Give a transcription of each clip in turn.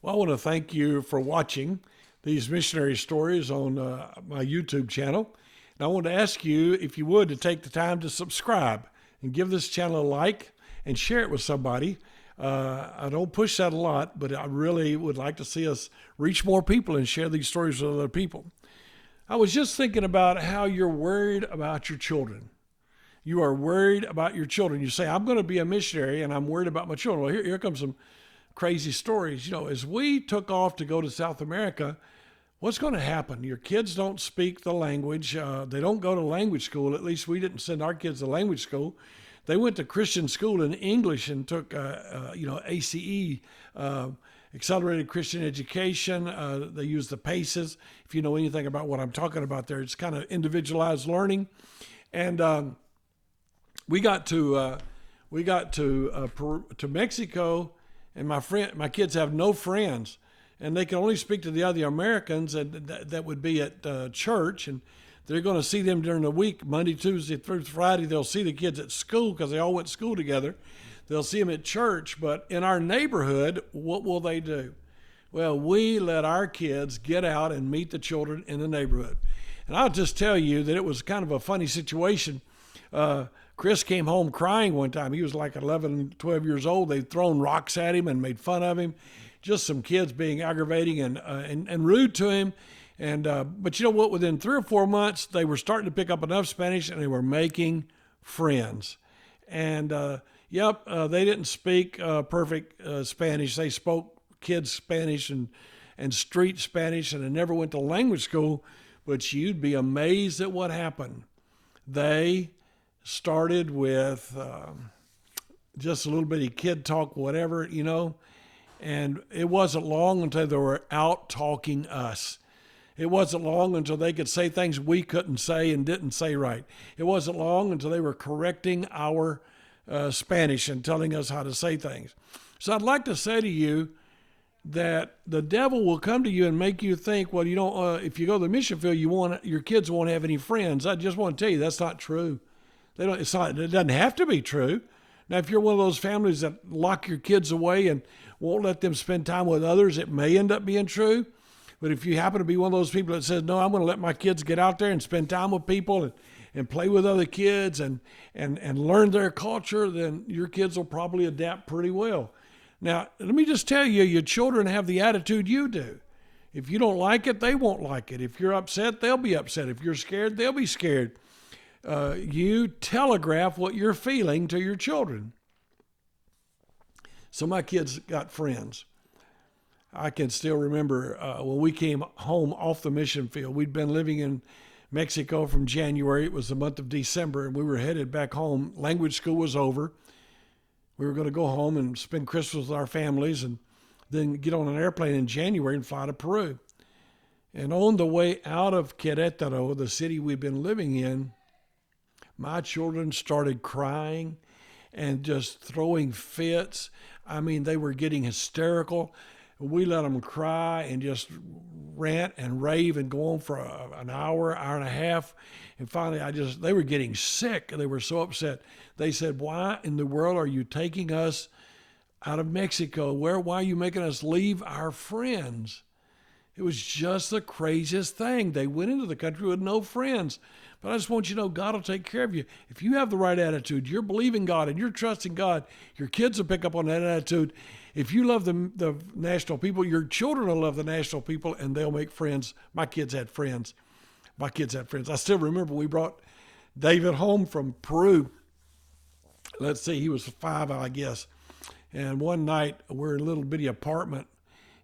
Well, I want to thank you for watching these missionary stories on my YouTube channel. And I want to ask you, if you would, to take the time to subscribe and give this channel a like and share it with somebody. I don't push that a lot, but I really would like to see us reach more people and share these stories with other people. I was just thinking about how you're worried about your children. You are worried about your children. You say, I'm going to be a missionary and I'm worried about my children. Well, here comes some crazy stories. As we took off to go to South America, what's going to happen? Your kids don't speak the language. They don't go to language school. At least we didn't send our kids to language school. They went to Christian school in English and took, ACE, Accelerated Christian Education. They use the PACEs. If you know anything about what I'm talking about there, it's kind of individualized learning. And we got to Mexico, and my kids have no friends, and they can only speak to the other Americans, and that would be at church, and they're going to see them during the week, Monday, Tuesday through Friday. They'll see the kids at school because they all went to school together. They'll see them at church, but in our neighborhood, what will they do? Well, we let our kids get out and meet the children in the neighborhood. And I'll just tell you that it was kind of a funny situation. Chris came home crying one time. He was like 11, 12 years old. They'd thrown rocks at him and made fun of him. Just some kids being aggravating and rude to him. But you know what? Within 3 or 4 months, they were starting to pick up enough Spanish, and they were making friends. And they didn't speak perfect Spanish. They spoke kids Spanish and street Spanish, and they never went to language school. But you'd be amazed at what happened. They started with just a little bitty kid talk, whatever, and it wasn't long until they were out talking us. It wasn't long until they could say things we couldn't say and didn't say right. It wasn't long until they were correcting our Spanish and telling us how to say things. So I'd like to say to you that the devil will come to you and make you think, well, if you go to the mission field, your kids won't have any friends. I just want to tell you that's not true. It doesn't have to be true. Now, if you're one of those families that lock your kids away and won't let them spend time with others, it may end up being true. But if you happen to be one of those people that says, no, I'm going to let my kids get out there and spend time with people and play with other kids and learn their culture, then your kids will probably adapt pretty well. Now, let me just tell you, your children have the attitude you do. If you don't like it, they won't like it. If you're upset, they'll be upset. If you're scared, they'll be scared. You telegraph what you're feeling to your children. So my kids got friends. I can still remember when we came home off the mission field. We'd been living in Mexico from January. It was the month of December, and we were headed back home. Language school was over. We were going to go home and spend Christmas with our families and then get on an airplane in January and fly to Peru. And on the way out of Querétaro, the city we'd been living in, my children started crying and just throwing fits. I mean, they were getting hysterical. We let them cry and just rant and rave and go on for an hour, hour and a half. And finally, they were getting sick. They were so upset. They said, why in the world are you taking us out of Mexico? Why are you making us leave our friends? It was just the craziest thing. They went into the country with no friends. But I just want you to know God will take care of you. If you have the right attitude, you're believing God and you're trusting God, your kids will pick up on that attitude. If you love the national people, your children will love the national people and they'll make friends. My kids had friends. I still remember we brought David home from Peru. Let's see, he was 5, I guess. And one night we're in a little bitty apartment.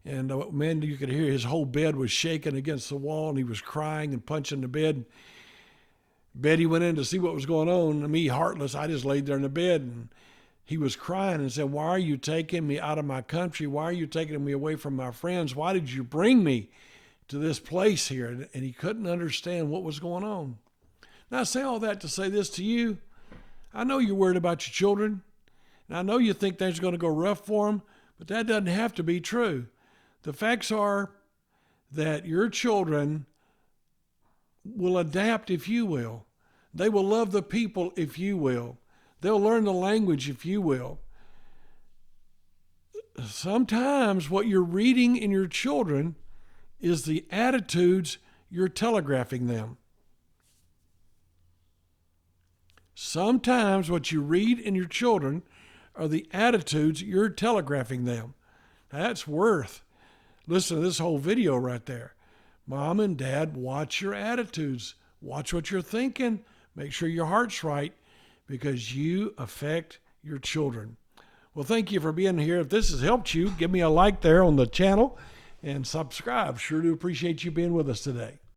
And man, you could hear his whole bed was shaking against the wall, and he was crying and punching the bed. Betty went in to see what was going on. And me, heartless, I just laid there in the bed, and he was crying and said, why are you taking me out of my country? Why are you taking me away from my friends? Why did you bring me to this place here? And he couldn't understand what was going on. Now, I say all that to say this to you. I know you're worried about your children, and I know you think things are going to go rough for them, but that doesn't have to be true. The facts are that your children will adapt if you will. They will love the people if you will. They'll learn the language if you will. sometimes what you're reading in your children is the attitudes you're telegraphing them. Sometimes what you read in your children are the attitudes you're telegraphing them. That's worth listening to this whole video right there. Mom and Dad, watch your attitudes. Watch what you're thinking. Make sure your heart's right, because you affect your children. Well, thank you for being here. If this has helped you, give me a like there on the channel and subscribe. Sure do appreciate you being with us today.